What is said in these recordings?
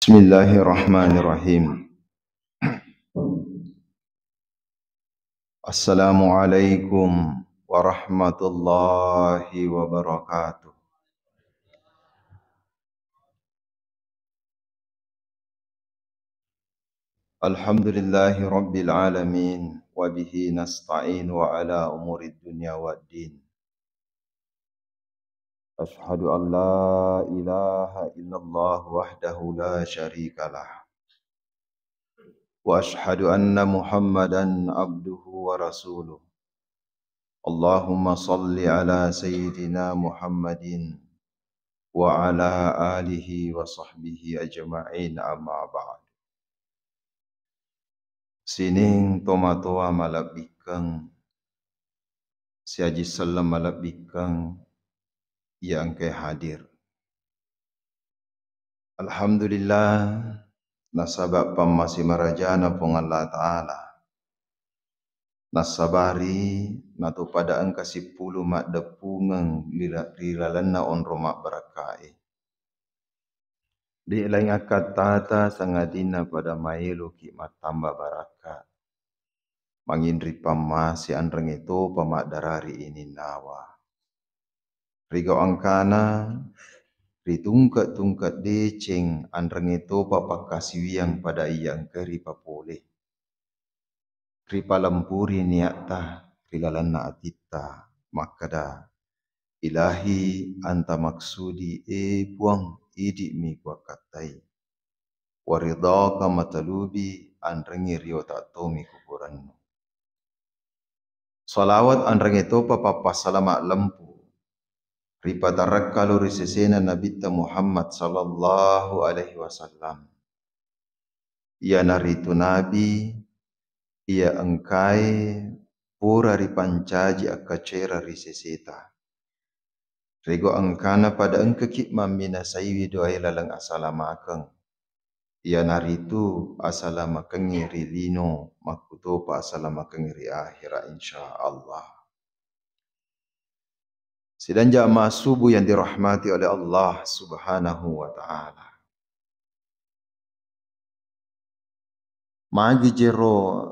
Bismillahirrahmanirrahim. Assalamualaikum warahmatullahi wabarakatuh. Alhamdulillahi rabbil alamin wa bihi nasta'in wa ala umurid dunya waddin. Ashhadu an la ilaha illallah wahdahu la syarika lah. Wa ashhadu anna Muhammadan abduhu wa rasuluh. Allahumma salli ala sayyidina Muhammadin wa ala alihi wa sahbihi ajma'in amma ba'd. Sining tomatoa malabikang siaji salam malabikang yang ke hadir. Alhamdulillah nasabak pamasi marajana pong Allah Ta'ala. Nasabari natu pada angka 10 mak depungang lilalana on romak barakai. Di lain akad tata sangadina pada maelo ki matamba baraka. Mangindri pamasi andreng itu pamak darari ini nawa. Rigo angkana ritungkat-tungkat deceng andreng itu papak kasiwiang pada iyang keri papole. Ripa lempuri niata rilalana atita makada ilahi anta maksudi buang idi mi kwa katai waridaka matalubi andrengi rio tak tomi kuburanmu. Salawat andrengi to papa salama lempu ripa tarakkalu risesena nabita Muhammad sallallahu alaihi wasallam. Ia naritu nabi ia engkai pura ripancaji akacera riseseta. Rego angkana pada engkekik mamina saywi doai lalang asalamakeng. Ia naritu asalamakeng iri lino makutopa asalamakeng iri akhirah insyaallah. Sidang jamaah subuh yang dirahmati oleh Allah Subhanahu wa taala. Magi jero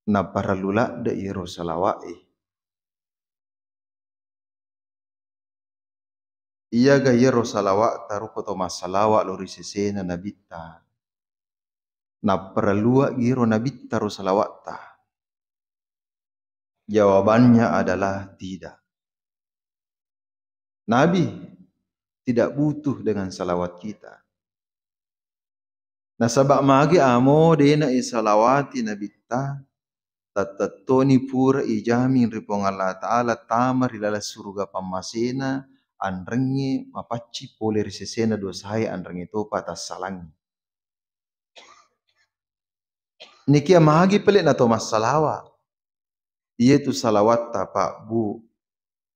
na paralula de iro salawai. Ia ga iro salawat taruko to masalawa lo risesena nabita. Na paralua giro nabita ro salawata. Jawabannya adalah tidak. Nabi tidak butuh dengan salawat kita. Nasabak magi amo dena salawati nabita tatatoni pura ijamin ripong Allah Ta'ala tamar ilala surga pamasena andrengi mapacci pole risesena dosai andrengi to patas salang. Niki magi pelik na to masalawa. Ia tu salawat pak bu.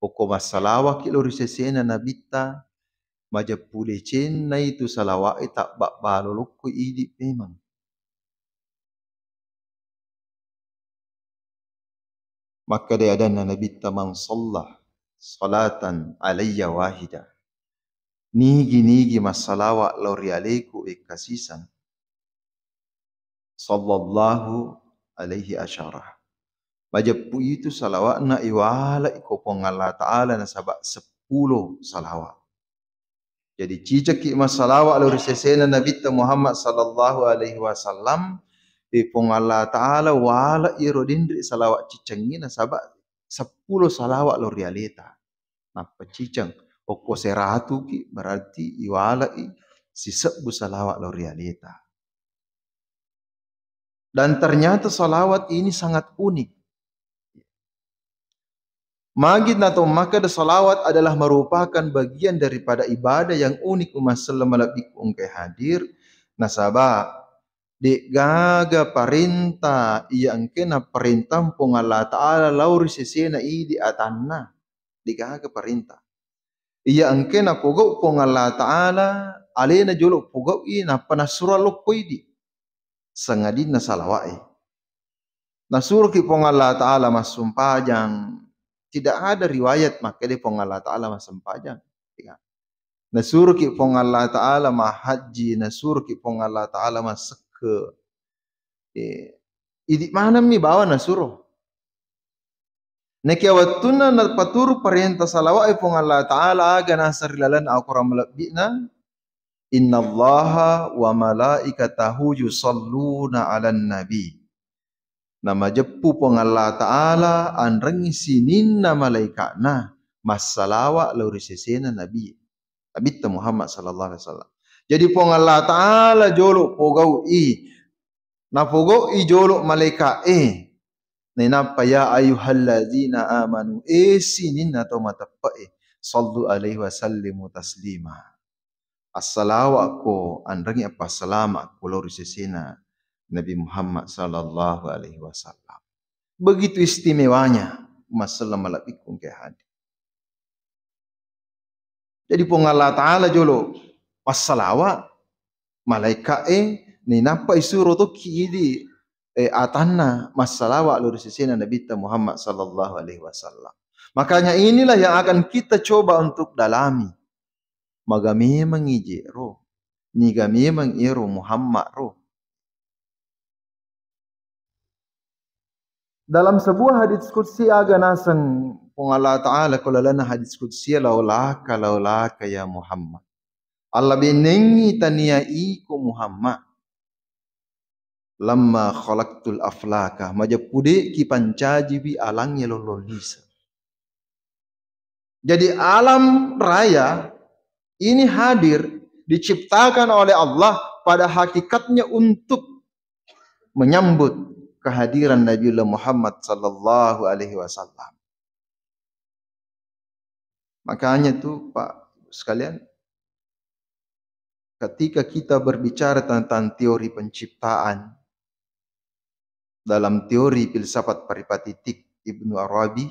Poko masalawa kilo risesena nabita majapule cena itu salawat tak bak balolokku idip memang. Maka dia ada Nabi man sallah salatan alayya wahida. Nigi masalawat lori alaiku ikasisan. Sallallahu alaihi asyarah. Majapu itu salawat na iwala ikopong Allah Ta'ala na sabak 10 salawat. Jadi cicaki masalawat lori sesena Nabi Muhammad sallallahu alaihi wasallam ipong Allah Ta'ala wala iro dindri salawat cicangina sabak 10 salawat lo realita. Napa cicang? Oko seratu ki berarti iwala si 10 salawat lo realita. Dan ternyata salawat ini sangat unik. Magid nato maka salawat adalah merupakan bagian daripada ibadah yang unik umat sallam malabik ungkai hadir. Nasabah di gaga perintah yang kena perintah pong Allah Ta'ala lauri sesena di atanna di gaga perintah ia angkena pogok pong Allah Ta'ala alena jolok pogok na panasura lokoi di sangadin na salawai nasur ki pong Allah Ta'ala masumpajang tidak ada riwayat maka di pong Allah Ta'ala masumpajang Nasuru ki pong Allah Ta'ala ma haji, nasuru ki pong Allah Ta'ala ma seke. Idi mana mi bawa nasuru? Neki awatuna na paturu perintah salawa pong Allah Ta'ala aga nasarilalan aku ramalabina. Inna Allaha wa malaikatahu yusalluna 'alan nabi. Nama jepu pong Allah Ta'ala anrengi sininna malaikatna masalawa lauri sesena nabi. Nabi Muhammad sallallahu alaihi wasallam. Jadi pong Allah Ta'ala jolo pogau na pogau jolo malaikat Nenapa ya ayyuhalladzina amanu sininna to matappa sallu alaihi wasallimu taslima. Assalamu anrangi apa salama lauri sesena Nabi Muhammad sallallahu alaihi wasallam. Begitu istimewanya masalah malaikun ke hadir. Jadi pong Allah Ta'ala jolo wasalawa malaikat ni napa isuro to kidi atanna masalawa lur sesena Nabi Muhammad sallallahu alaihi wasallam. Makanya inilah yang akan kita coba untuk dalami. Magami mangiji ro, nigami mangiro Muhammad ro. Dalam sebuah hadits qudsi aga nasang pong Allah Ta'ala kulalana hadits qudsi laulaka ya Muhammad. Allah benengi taniai ku Muhammad. Lamma khalaqtul aflaka majapude ki pancaji bi alangnya lololisa. Jadi alam raya ini hadir diciptakan oleh Allah pada hakikatnya untuk menyambut kehadiran Nabi Muhammad sallallahu alaihi wasallam. Makanya tuh Pak sekalian, ketika kita berbicara tentang teori penciptaan dalam teori filsafat paripatitik Ibnu Arabi,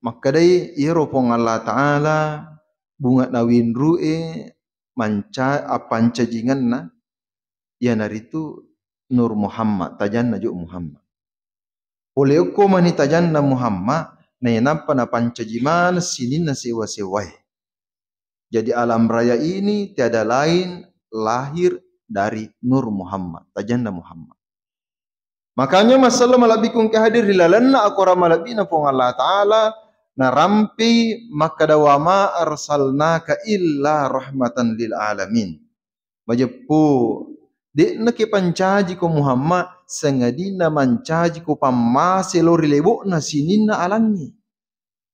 maka dai iro pong Allah Ta'ala bunga nawin ru'e panca jingan na ya naritu Nur Muhammad tajanna ju Muhammad. Oleh ko mani tajanna Muhammad na yanapa na pancajiman sinin na sewa-sewai. Jadi alam raya ini tiada lain lahir dari Nur Muhammad tajanna Muhammad. Makanya masalah malabikung kehadir hilalanna akora malabina pong Allah Ta'ala na rampi maka dawama arsalnaka illa rahmatan lil alamin. Majepu di naki pancaji ko Muhammad sengadina mancaji ko pamase lori lebo na sininna alangi.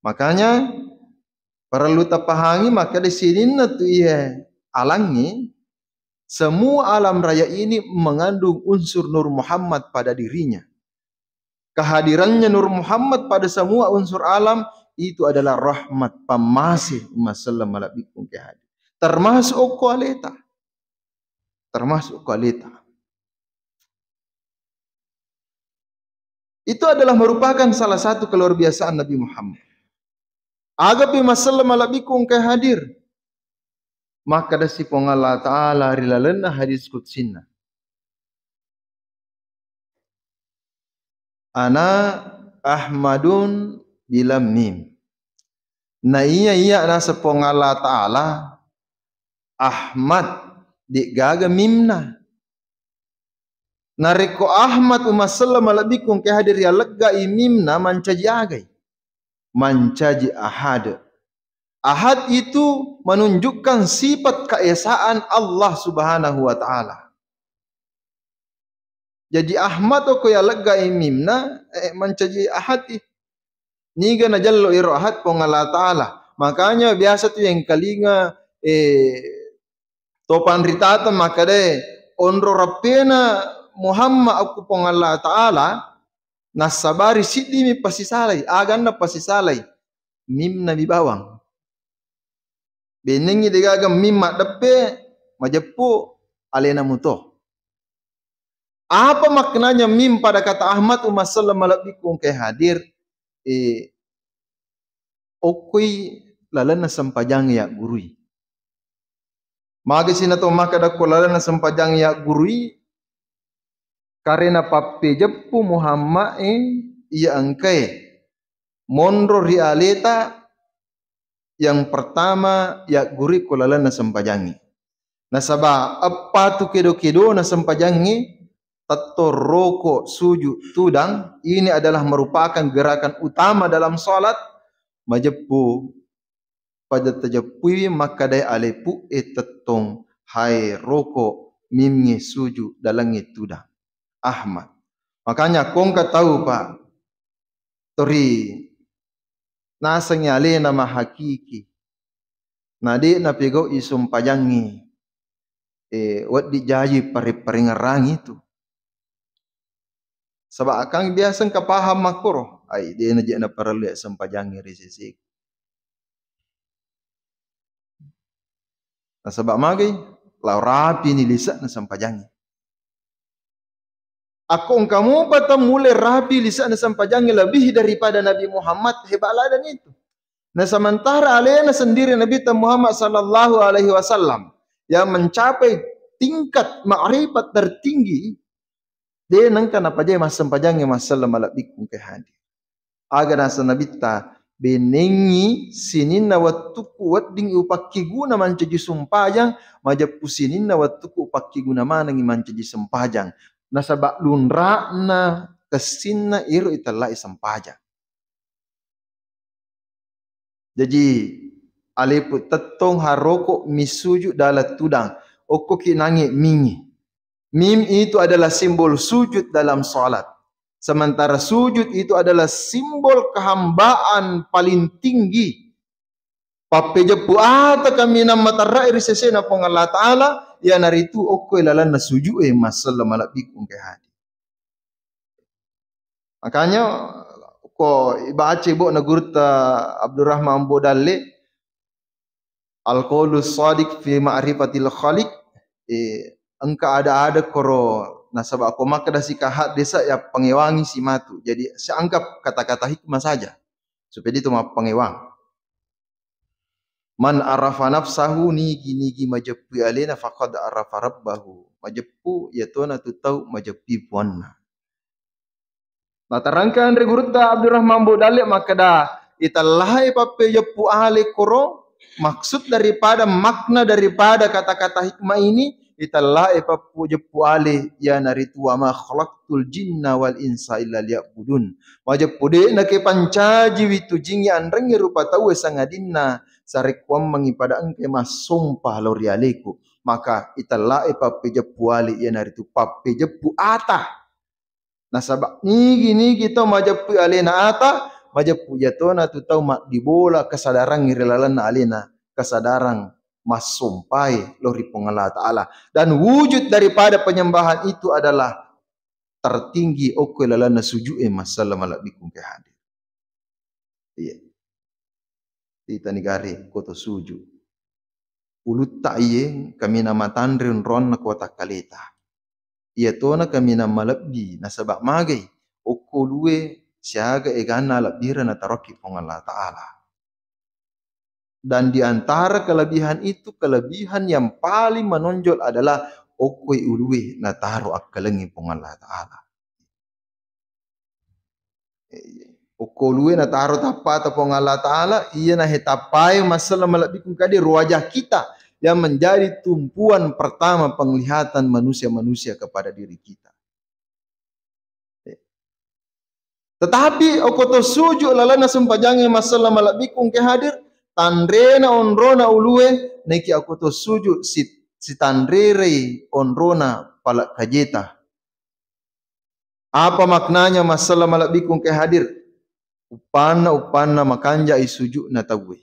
Makanya perlu tapahangi maka di sininna tu alangi. Semua alam raya ini mengandung unsur Nur Muhammad pada dirinya. Kehadirannya Nur Muhammad pada semua unsur alam itu adalah rahmat pamasih masalah malabikum kehadir. Termasuk kualita. Termasuk kualita. Itu adalah merupakan salah satu keluar biasaan Nabi Muhammad. Agapi masalah malabikum kehadir. Maka dasi pong Allah Ta'ala rilalena hadis qudsinna. Ana Ahmadun bilam mim. Na iya nasa pong Allah Ta'ala Ahmad di gaga mimna. Nariko Ahmad umasallam alabikum kehadir ya lega imimna mancaji agai. Mancaji ahad. Ahad itu menunjukkan sifat keesaan Allah Subhanahu wa Ta'ala. Jadi Ahmad ko ya lega imimna mancaji ahad niga na jallo iro ahad pong Allah Ta'ala. Makanya biasa tu yang kalinga topan ritata maka de onro rapena Muhammad aku pong Allah Ta'ala nasabari sidi mi pasisalay agan na pasisalay mim na bibawang benengi digagam mim makdepe majepu alena muto. Apa maknanya mim pada kata Ahmad umasallam malabikum ke hadir okui lalana sampajang ya gurui. Magi sinato makada ko lalana sampajang ya gurui karena pape jepu Muhammad ia angkai monro realita Yang pertama ya guri kulalan na sampajangi. Nasaba apa tu kedo-kedo na sampajangi tato rokok sujud tudang ini adalah merupakan gerakan utama dalam salat majepu pada tajapui maka dai alepu etetong hai rokok mimngi sujud dalangi tudang Ahmad. Makanya kong ka tahu Pak tori nasang ale nama hakiki nadi na pego isum pajangi wat dijaji pari-paringarang itu. Sebab akang biasa kapaham makuro. Ay, dia na na parali sampajangi risisi. Nah, sebab magay, lau rapi ni lisa na sampajangi. Ako kamu pata mulai rapi lisa na sampajangi lebih daripada Nabi Muhammad hebaladan itu. Nah, sementara alena sendiri Nabi Muhammad sallallahu alaihi wasallam yang mencapai tingkat ma'rifat tertinggi dia nangkan apa dia mas sampajangi masalah malabik kung hadir. Agar nasa nabita benengi sininna wattuku wadding upakiguna mancaji sumpajang majapu sininna wattuku upakiguna manangi mancaji sumpajang. Nasabak lunra na kesinna iru italai sampajang. Jadi aliput tetong haroko misuju dalat tudang oko kinangi mingi. Mim itu adalah simbol sujud dalam salat. Sementara sujud itu adalah simbol kehambaan paling tinggi. Papejepu ata kami nama tarai risesena pong Allah Ta'ala ya naritu oko ilalan na sujud masalah malabikung kehadi. Makanya ko baca ibu na gurta Abdurrahman Bodalle Al-Qaulus Shadiq fi Ma'rifatil Khaliq engka ada koro nasabak ako makadasi kahat desa ya pengewangi si matu. Jadi saya anggap kata-kata hikmah saja supaya itu mah pengewang. Man arafa nafsahu nigi majepu alena faqad arafa rabbahu. Majepu yatona tu tahu majepi puanna. Nah terangkan regurta Abdurrahman Bodalle makada italahai pape jepu ale koro maksud daripada makna daripada kata-kata hikmah ini itallahi papu jepu ale ya naritu wa ma khalaqtul jinna wal insa illa liya'budun. Wajib pude na ke pancaji witu jingi andrengi rupa tahu sangadinna sarekwam mengipada engke masumpah lori aleku. Maka itallahi papu jepu ale ya naritu papu jepu ata. Nasabak nigi kita majepu ale na ata majepu jatona tu tahu mak dibola kesadaran ngirilalan na alena kesadaran masumpai lori pengalah Ta'ala. Dan wujud daripada penyembahan itu adalah tertinggi oku lalana sujud masalah malabikung kehadir. Iya. Kita negari kota sujud. Ulut ta'iye kami nama tandrin ron na kota kaleta. Iya tona kami nama malabdi nasabak magay. Oku luwe siaga egana labdira na taroki pengalah Ta'ala. Dan di antara kelebihan itu, kelebihan yang paling menonjol adalah okoi uluwe na taruh akalengi pong Allah Ta'ala. Okoi na taruh tapat pong Allah Ta'ala, iya na hetapai masalah malabikung kadir wajah kita yang menjadi tumpuan pertama penglihatan manusia-manusia kepada diri kita. Tetapi okoto sujud lalana sempajangi masalah malabikung kehadir tandrena onrona uluwe neki aku to sujud si tandrere onrona palak kajeta. Apa maknanya masalah malabikung kehadir? Upana makanja isujud na tawwe.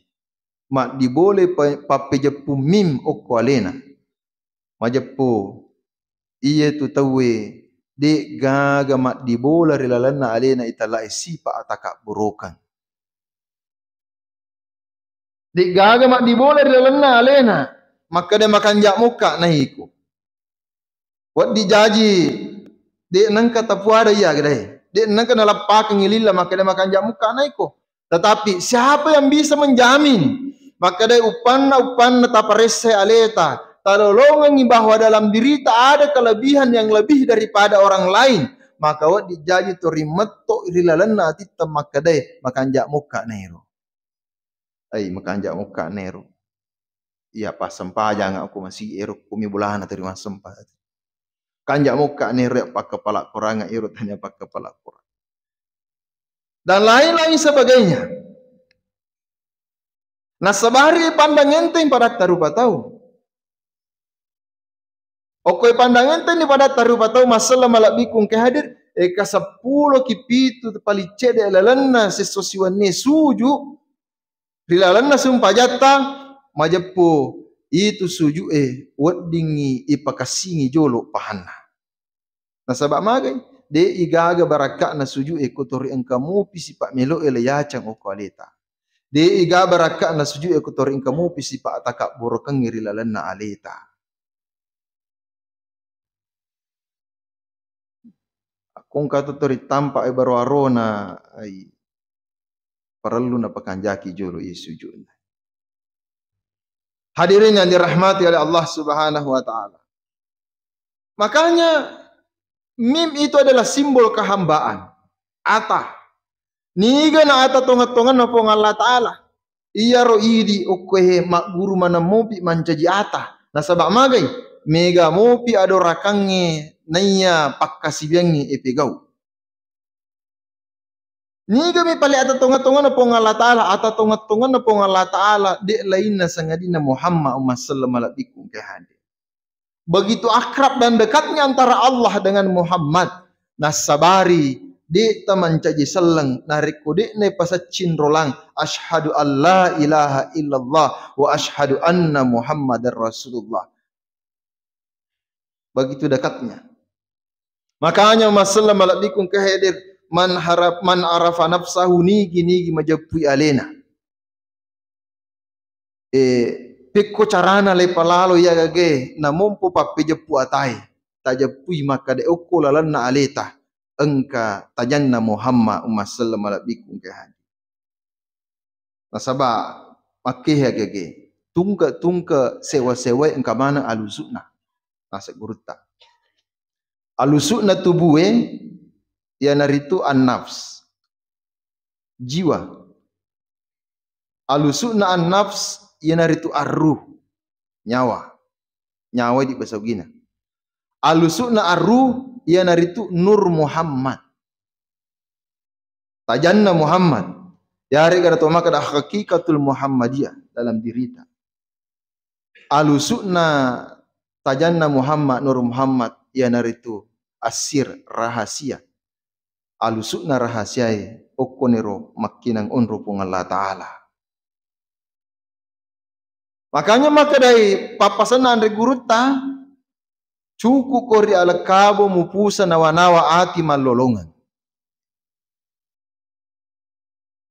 Mak dibole papejepu mim okko alena. Majepu iye tu tawwe de gaga mak dibola rilalana alena italai sipa ataka burokan. Di gaga mak dibola rilalana alena maka dia makan jak muka nahiku. Wat dijaji de nangka tapuada ya gede. De nangka nalapak ngilila maka dia makan jak muka nahiku. Tetapi siapa yang bisa menjamin maka dia upanna taparese aleta talolongan bahwa dalam diri tak ada kelebihan yang lebih daripada orang lain maka wat dijaji to rimetto rilalana titta maka dia makan jak muka nahiku. Ai makanja muka nero. Iya pas sempah jangan aku masih erok kumi bulan terima sempah. Kanja muka nero pak kepala kurang erot hanya pak kepala kurang. Dan lain-lain sebagainya. Nah sabari pandang enteng pada tarupa tahu. Okoi pandang enteng ni pada tarupa tahu masalah malak bikung ke hadir. Eka 10 kipitu pali cede lalanna sesosiwan ni suju. Rilalanna sumpah jata majepo itu suju weddingi ipakasingi jolo pahana. Nah sabab magai de igaga baraka na suju kotori engkamu pisi pak melo yacang okaleta. De iga baraka na suju kotori engkamu pisi pak atakak borokang rilalanna aleta. Akong kata tori tampak baru arona ai perlu na pakanjaki jolo sujud. Hadirin yang dirahmati oleh Allah Subhanahu wa taala. Makanya mim itu adalah simbol kehambaan. Ata. Niga na ata tongat-tongan na pong Allah Ta'ala. Iya ro idi okwehe mak guru mana mopi mancaji ata. Nasabak magay. Mega mopi adorakange naya pakkasibiangi epegau. Niga mi pali ata tongat-tongan na pong Allah Ta'ala. Ata tongat-tongan na pong Allah Ta'ala. Dek lain na sangadina Muhammad sallallahu alaihi wasallam kehadi. Begitu akrab dan dekatnya antara Allah dengan Muhammad. Nasabari di taman caji seleng nariku di ne pasacin rolang asyhadu alla ilaha illallah wa asyhadu anna Muhammadar Rasulullah. Begitu dekatnya. Makanya masalah malabikung kehadir man arafa nafsahu nigi majapui alena. Pikko carana le palalo ya gage na mompo papi jepu atai tajapui maka de okko lalanna aleta engka tajanna Muhammad sallallahu alaihi wasallam. Nasaba makih ya gage tungka sewa engka mana alusuna nasa gurutta alusuna tubuhe ya naritu an-nafs jiwa alusuna an-nafs yana ritu arruh nyawa di bahasa gina alusuna arruh yana ritu nur Muhammad tajanna Muhammad yari kada to maka da hakikatul Muhammadiyah dalam dirita alusuna tajanna Muhammad nur Muhammad yana ritu asir rahasia alusuna rahasia okonero makinang onro pung Allah Ta'ala. Makanya maka dari papasanan re guruta cukup kori ala kabo mupusa nawa-nawa ati malolongan.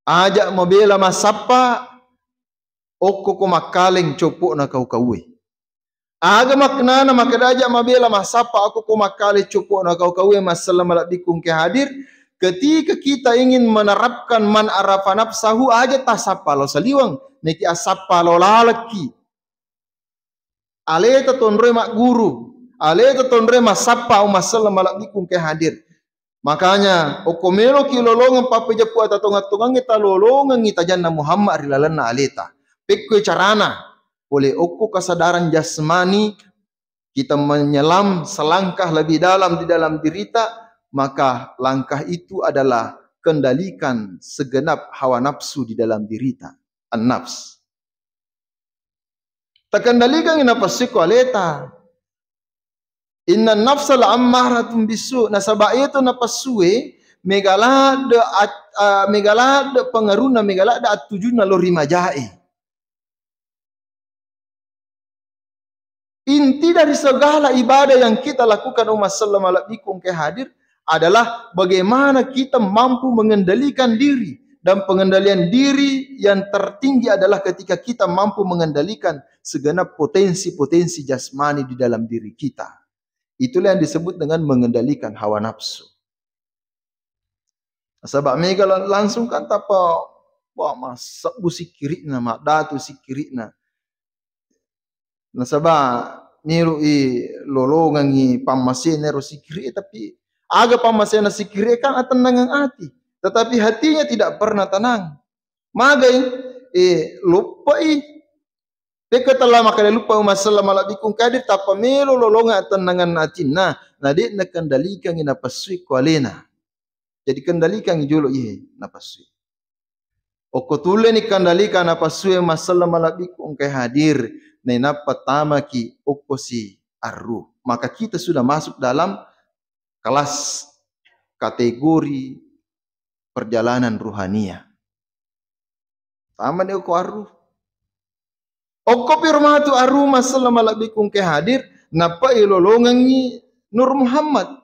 Ajak mabela masapa okko ko makaleng copo na kau-kaue. Aga maknana maka ajak mabela masapa okko ko makale copo na kau-kaue masalah malabikung ke hadir. Ketika kita ingin menerapkan man arafa nafsahu aja tasapa lo saliwang neki asapa lo lalaki aleta tonre mak guru aleta tonre masapa masalah malabikung ke hadir. Makanya okomelo kilolongan pape japu ata tonga-tongang kita lolongan kita janna Muhammad rilalana aleta pekwe carana oleh okko kesadaran jasmani kita menyelam selangkah lebih dalam di dalam dirita. Maka langkah itu adalah kendalikan segenap hawa nafsu di dalam dirita. An-nafs. Terkendalikan ina pasiko aleta. Inna nafsa la'ammaratun bisu. Nasaba itu napasue megalade pengaruna megalade atujuna lori majai. Inti dari segala ibadah yang kita lakukan umat sallallahu alaihi wasallam ke hadir adalah bagaimana kita mampu mengendalikan diri. Dan pengendalian diri yang tertinggi adalah ketika kita mampu mengendalikan segenap potensi-potensi jasmani di dalam diri kita. Itulah yang disebut dengan mengendalikan hawa nafsu. Sebab mega langsung kan tapa masak busi kirikna mak datu si kirikna. Nasaba niru lolongan pamasene ro si kiri tapi aga pamasena sikire kan tenang hati, tetapi hatinya tidak pernah tenang. Magai lupa Peka telah maka lupa umat sallam ala bikung kadir tapa melo lolonga tenangan atina. Nadi na kendalikan ina pasui kualena. Jadi kendalikan julo napasui. Oko tule ni kendalikan napasui umat sallam ala bikung kai hadir. Na pertama ki oko si arruh. Maka kita sudah masuk dalam kelas kategori perjalanan ruhania. Sama ni oko arruh. Oko pirmatu aruma sallam ala bikung ke hadir napa ilolongan ni Nur Muhammad.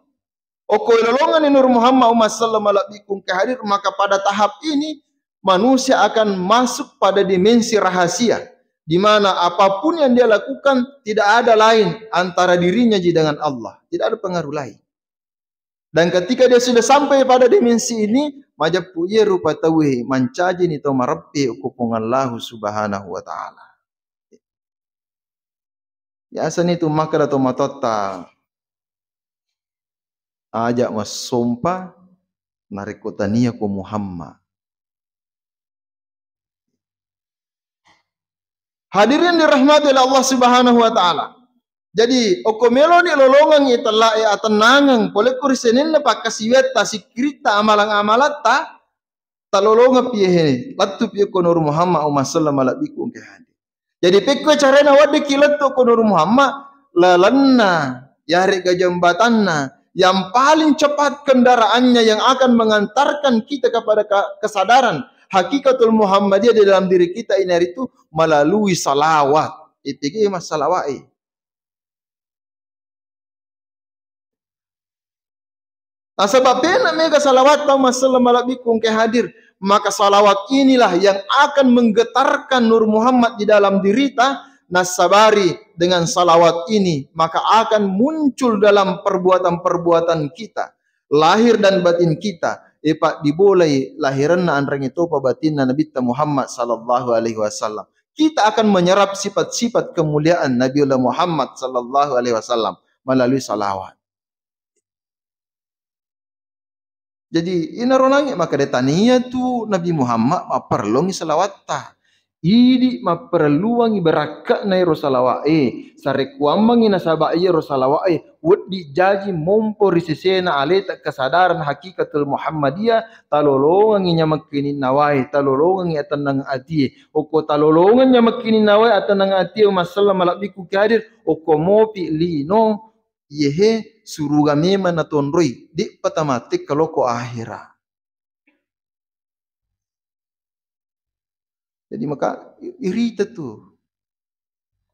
Oko ilolongan ni Nur Muhammad umat sallam ala bikung ke hadir, maka pada tahap ini manusia akan masuk pada dimensi rahasia di mana apapun yang dia lakukan tidak ada lain antara dirinya dengan Allah, tidak ada pengaruh lain. Dan ketika dia sudah sampai pada dimensi ini, majapu ia rupa tawi mancaji ni tau marabbi ukupung Allah subhanahu wa ta'ala. Biasa ni tu makar atau matota ajak mas sumpah narikotania ku Muhammad. Hadirin dirahmati oleh Allah Subhanahu wa taala. Jadi okomelo ni lolongan itala atanangang pole kurisenin na pakasiweta sikrita amalang-amalata talolonga piye latu piye ko Nur Muhammad sallallahu alaihi wasallam. Jadi pekwe carana wadi kilat to ko Nur Muhammad lalanna yari ke jambatanna yang paling cepat kendaraannya yang akan mengantarkan kita kepada kesadaran hakikatul Muhammadiyah di dalam diri kita ini itu melalui salawat. Ipigi mas salawai. Nah, sebabnya mega salawat tau masallam alabikum ke hadir. Maka salawat inilah yang akan menggetarkan Nur Muhammad di dalam dirita. Nasabari dengan salawat ini maka akan muncul dalam perbuatan-perbuatan kita, lahir dan batin kita. Pak diboleh lahiran na anrang itu batin Nabi Muhammad sallallahu alaihi wasallam. Kita akan menyerap sifat-sifat kemuliaan Nabiullah Muhammad sallallahu alaihi wasallam melalui salawat. Jadi inaronangnya maka detania tu Nabi Muhammad maperlongi salawat ta. Idi maperluangi beraka na salawat sare kuambangi nasaba salawat wudi jaji mompo risisena aleta kesadaran hakikatul Muhammadiyah talolongan nya makini nawai talolongan nya tanang ati oko talolongan nya makini nawai atanang ati masallam malabiku kadir oko mopi lino yehe suruga mema na tonroi di patamatik kalau ko akhirah. Jadi maka irita tu.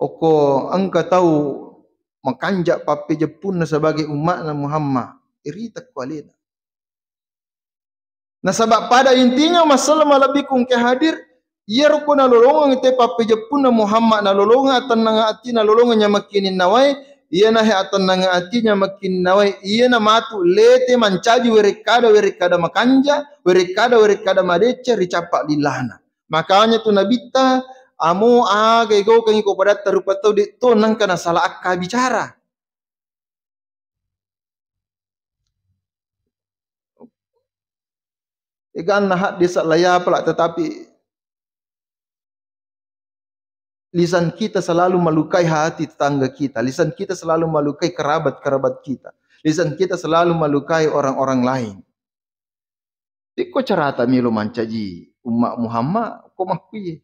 Oko angka tahu makanjak pape Jepun sebagai umat Muhammad. Irita kualina. Nah sebab pada intinya masalah malabikum ke hadir ia rukun lolongan te pape Jepun Muhammad na lolongan tanang ati na lolongan nya makinin nawai ia na he tanang ati nya makin nawai ia na matu lete mancaji werekada makanja werekada madeca ricapak lilana. Makanya tu nabita amo agay go kang ko pada terupatau di to nang kana salah akka bicara. Ikan nahat desa laya pula tetapi lisan kita selalu melukai hati tetangga kita, lisan kita selalu melukai kerabat-kerabat kita, lisan kita selalu melukai orang-orang lain. Iko carata milo mancaji umat Muhammad ko makpiye.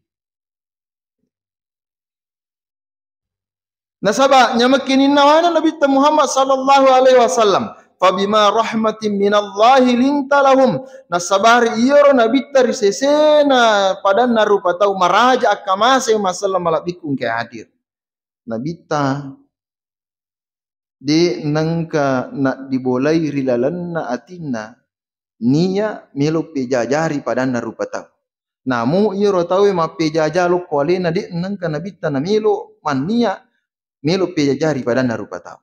Nasaba nyamakinin nawana Nabi Muhammad sallallahu alaihi wasallam fabima rahmatin minallahi lintalahum nasabari iyoro Nabi tarisesena pada narupa tau maraja akamase masallam malabikum ke hadir. Nabi ta de nangka nak dibolai rilalanna atina niya melo pejajari pada narupa tau. Namu iya rotawe ma pejajalo kualena de nangka nabita na melo mania melo pejajari pada narupa tau.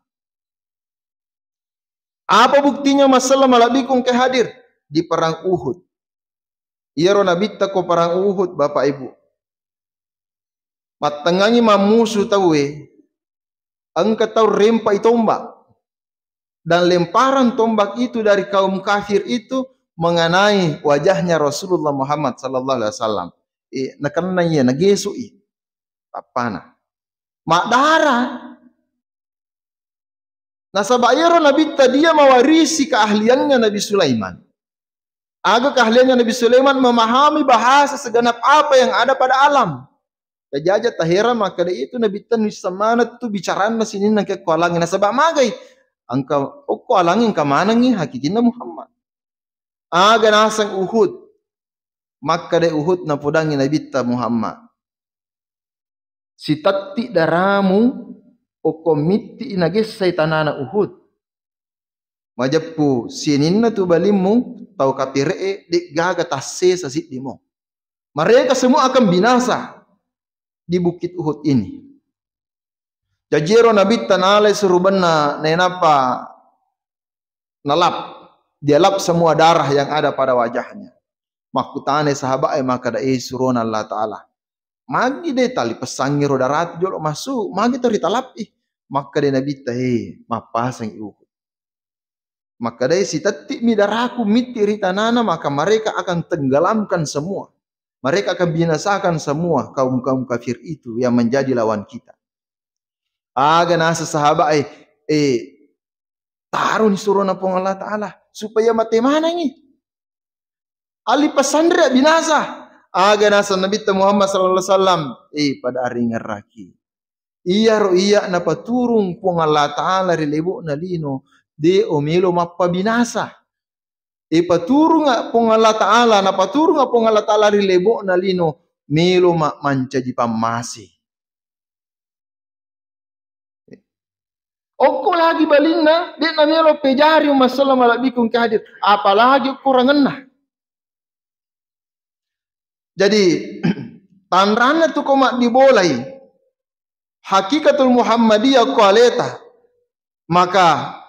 Apa buktinya masalah malabikum ke hadir di perang Uhud. Iya ro nabita ko perang Uhud Bapak Ibu. Matengangi mamusu tawe angka tau rempai tombak. Dan lemparan tombak itu dari kaum kafir itu mengenai wajahnya Rasulullah Muhammad sallallahu alaihi wasallam. nakanna iya nagesu tapana mak darah. Nah sabayaro Nabi dia mewarisi keahliannya Nabi Sulaiman. Aga keahliannya Nabi Sulaiman memahami bahasa segenap apa yang ada pada alam. Kajaja tahira maka itu Nabi nulis samana tu bicaraan masinin nang ke kualangin. Nah sabak magai angka kualangin ka mana ngi hakikinna Muhammad. Aga nasang Uhud. Maka de Uhud na pudangi Nabi Muhammad. Si tatti daramu o komiti inagesay tanana Uhud. Majappu sininna tu balimmu tau kapiree dik gaga tasse sa sidimo. Mereka semua akan binasa di bukit Uhud ini. Jajiro Nabi tanale surubanna nenapa nalap. Dia lap semua darah yang ada pada wajahnya. Makutane sahabat maka da surun Allah Ta'ala. Magi de tali pesangi roda rati jolo masuk, magi tori talapi. Maka de Nabi mapasang Uhud. Maka de si tati midaraku miti ritanana maka mereka akan tenggelamkan semua. Mereka akan binasakan semua kaum-kaum kafir itu yang menjadi lawan kita. Aga nasa sahabat taruh ni suruh napong Allah Ta'ala supaya mati mana ni? Ali pesandra binasa. Aga nasa Nabi Muhammad sallallahu alaihi wasallam pada hari ngeraki. Iya na paturung pong Allah Ta'ala rilebo na lino de omelo mappa binasa. Paturung pong Allah Ta'ala na paturung pong Allah Ta'ala rilebo na lino melo manca di pamasi. Oko lagi balinna de na melo pejari masalah malabikung kahadir. Apalagi kurang na. Jadi tanrana tu komak dibolai hakikatul Muhammadiyah kualeta, maka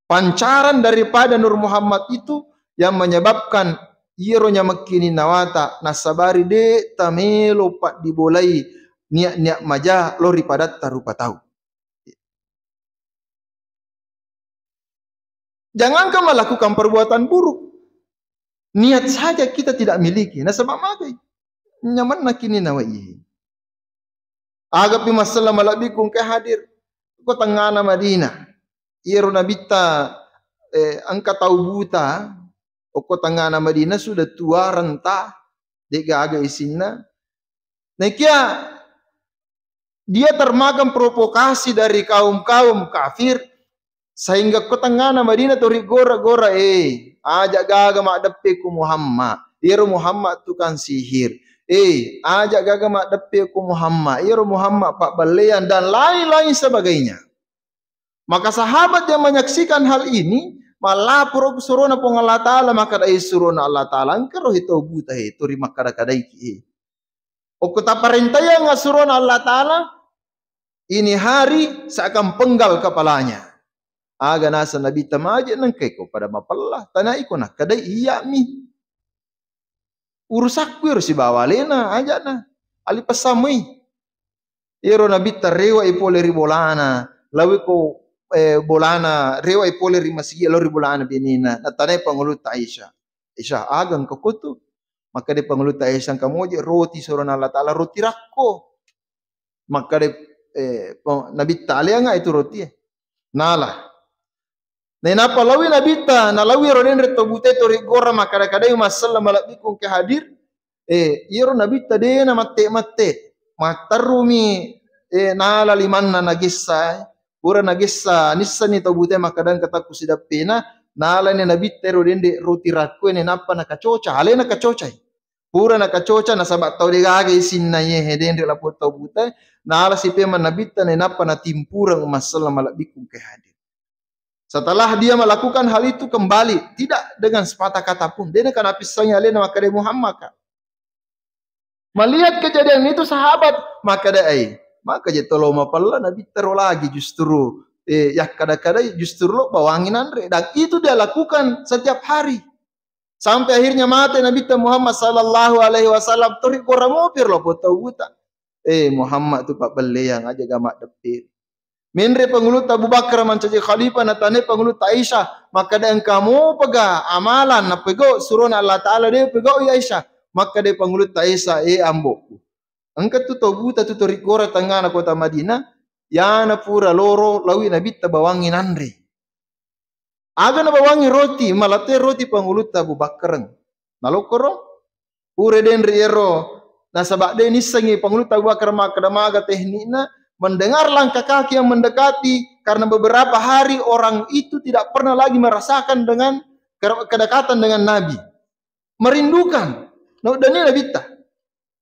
pancaran daripada Nur Muhammad itu yang menyebabkan ironya makini nawata nasabari de tamelo pak dibolai niat maja lori padat tarupa tahu. Jangankan melakukan perbuatan buruk. Niat saja kita tidak miliki. Nah sebab magai nyaman nakini nawai. Agapi masalah malabikum ke hadir ko tengana Madinah. Iro nabita angka tahu buta. Ko tengana Madinah sudah tua renta dega aga isinna. Nah kia dia termakan provokasi dari kaum-kaum kafir sehingga ko tengana Madinah tori gora-gora ajak gaga mak depe ku Muhammad. Iro Muhammad tukang sihir. Ajak gaga mak depe ku Muhammad. Iro Muhammad pak balean dan lain-lain sebagainya. Maka sahabat yang menyaksikan hal ini malah pura suruna pong Allah Ta'ala maka dai suruna Allah Ta'ala angkaro hito buta turi makada-kadai ki. O kata perintah yang suruna Allah Ta'ala ini hari seakan penggal kepalanya. Aga nasa Nabi tamaja nang keko pada mapallah tanai ko nak kadai iya mi urusak kuir si bawalena aja na ali pasamui iro Nabi tarewa ipole ribolana lawi ko bolana rewa ipole rimasi lori bolana benina na tanai pangulut Aisyah agang ko kutu maka de pangulut Aisyah kamoje roti surana Allah Ta'ala roti rakko maka de Nabi Ta'ala nga itu roti nala. Nah, palawi nabita, nalawi roden reto bute tori gora makada-kada masalah malabikung ke hadir. Iro nabita de na mate matarumi nala limanna nagissa, pura nagissa nissa ni to bute makadang kata kusidapena, nala ni nabita roden de roti rakku ni napa nakacoca, ale nakacoca. Pura nakacoca na sabat tau de gage isinna ye heden de lapo to bute, nala si pema nabita ni napa na timpurang masalah malabikung ke hadir. Setelah dia melakukan hal itu kembali tidak dengan sepatah kata pun. Dia kan apisanya lena maka dia Muhammad. Melihat kejadian itu sahabat maka dia maka je tolo mapalla Nabi tero lagi justru ya kadang-kadang justru lo bawangin andre dan itu dia lakukan setiap hari. Sampai akhirnya mati Nabi Muhammad sallallahu alaihi wasallam tori koramopir lo potau buta. Muhammad tu pak bele yang aja gamak depir. Menre pengulut Abu Bakar mencaci khalifah natane pengulut Aisyah maka dan kamu pega amalan na pego surun Allah Ta'ala dia pego Aisyah maka de pangulut ta esa amboku. Angkat tu tau buta tu torikora tangana kota Madinah, yana pura loro lawi nabitta bawangi nandre. Aga na bawangi roti, malate roti pangulut Abu Bakar. Nalokoro, pure den riero, na sabak de nisangi pangulut Abu Bakar makadamaga teknikna, mendengar langkah kaki yang mendekati, karena beberapa hari orang itu tidak pernah lagi merasakan dengan kedekatan dengan Nabi. Merindukan. Nah, dan ini Nabitta.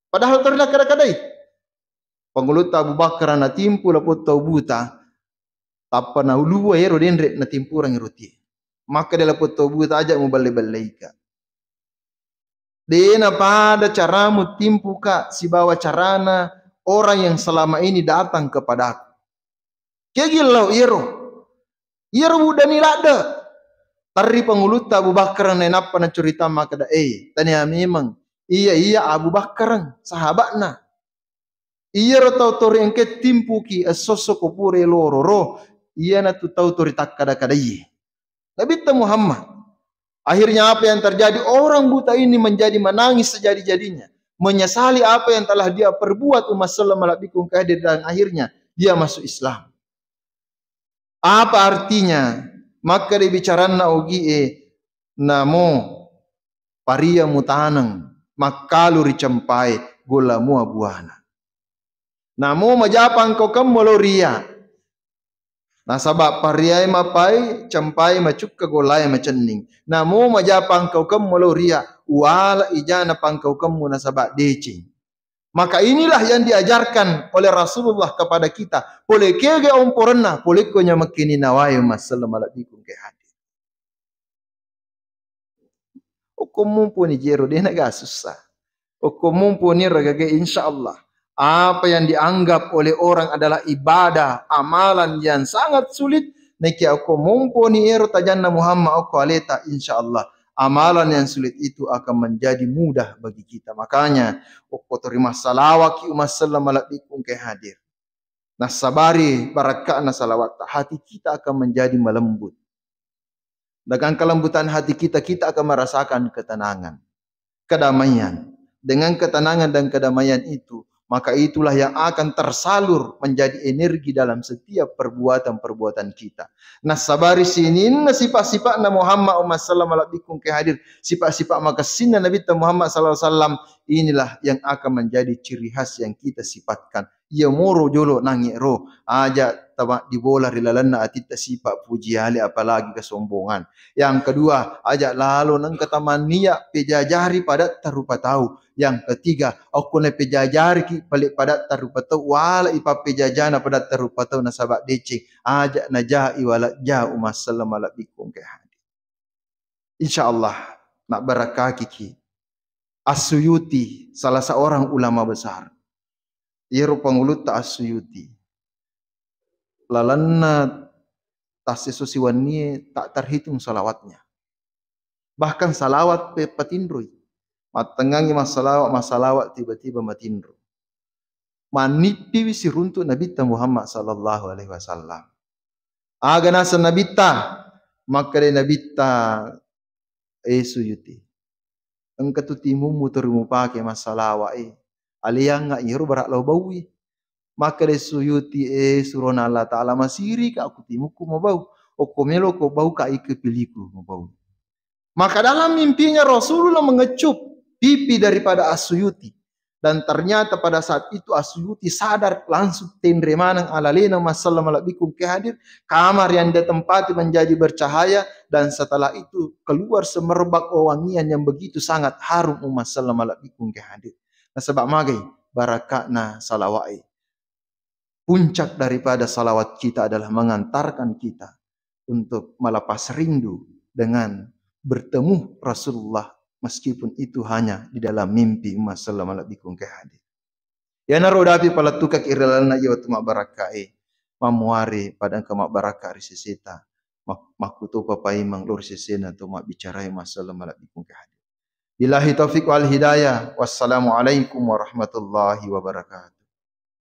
Padahal terdekat kadai. Pangulut Abu Bakar na timpu lapot tau buta, tapa na uluwa yero denre na timpu orang roti. Maka dia lapot tau buta ajak mo balai-balaika. Dena pada caramu timpu ka si bawa carana orang yang selama ini datang kepadaku. Kegilau yero. Yero buda ni lada. Tari pangulut Abu Bakar na napa na cerita maka da tanya memang iya Abu Bakar sahabatna. Iya ro tori engke timpuki sosok pure loro iya na tu tau tori takkada iya. Nabi Muhammad. Akhirnya apa yang terjadi? Orang buta ini menjadi menangis sejadi-jadinya, menyesali apa yang telah dia perbuat umat sallallahu alaihi wasallam, dan akhirnya dia masuk Islam. Apa artinya? Maka dibicarana ogi namo paria mutanang makalu ricampai golamu abuana. Namo majapang kau kamoloria. Nah sabab pariai mapai campai macuk ke golai macening. Namo majapang kau kamoloria wala ijana pangkau kamu nasabak decing. Maka inilah yang diajarkan oleh Rasulullah kepada kita. Boleh kege omporena, boleh konya makini nawayo masallam alaikum ke hadir. Okomumpu ni jero dia naga susah. Okomumpu ni ragage insyaallah. Apa yang dianggap oleh orang adalah ibadah, amalan yang sangat sulit, neki okomumpu ni ero tajanna Muhammad oko aleta insyaallah. Amalan yang sulit itu akan menjadi mudah bagi kita. Makanya, oko terima salawat ki umat sallam alaikum ke hadir. Nah sabari barakah salawat, hati kita akan menjadi melembut. Dengan kelembutan hati kita, kita akan merasakan ketenangan, kedamaian. Dengan ketenangan dan kedamaian itu, maka itulah yang akan tersalur menjadi energi dalam setiap perbuatan-perbuatan kita. Nah sabari sinin sifat-sifat Muhammad sallallahu alaihi wasallam ke hadir, sifat-sifat makasinna Nabi Muhammad sallallahu alaihi wasallam, inilah yang akan menjadi ciri khas yang kita sifatkan. Ia moro jolo nangi ro aja tabak dibola rilalanna atita sifat puji hali apalagi kesombongan. Yang kedua, ajak lalu nang ketamania pejajari pada tarupa tahu. Yang ketiga, aku ne pejajari ki balik pada tarupa tahu wala ipa pejajana pada tarupa tahu nasabak decing. Ajak najai wala jauh masallam alaikum ke hadi. Insyaallah nak barakah kiki. As-Suyuti, salah seorang ulama besar. Ia pangulut ta As-Suyuti. Lalanna tasisusiwannya tak terhitung salawatnya. Bahkan salawat patindroi. Matengangi masalawat tiba-tiba matindro. Manipi wisi runtuk Nabi Muhammad sallallahu alaihi wasallam. Aga nasa Nabi maka de Nabi Suyuti. Engkau tu timu muterimu pakai masalawat aliyang nga iru barak lau bawi. Maka de Suyuti surona Allah Ta'ala masiri ka aku timuku mau bau. Okomelo ko bau ka ikepiliku mau bau. Maka dalam mimpinya Rasulullah mengecup pipi daripada As-Suyuti. Dan ternyata pada saat itu As-Suyuti sadar langsung tendre manang alalena masallam alaikum ke hadir. Kamar yang dia tempati menjadi bercahaya. Dan setelah itu keluar semerbak wangian yang begitu sangat harum masallam alaikum ke hadir. Nah sebab magai barakatna salawai. Puncak daripada salawat kita adalah mengantarkan kita untuk melepas rindu dengan bertemu Rasulullah meskipun itu hanya di dalam mimpi sallallahu alaihi wasallam ke hadir. Ya narodapi pala tukak iralana ya tuma barakai mamuari padang kemak barakah risiseta makuto papai manglur sisena tuma bicara sallallahu alaihi wasallam ke hadir. Billahi taufiq wal hidayah. Wassalamualaikum warahmatullahi wabarakatuh.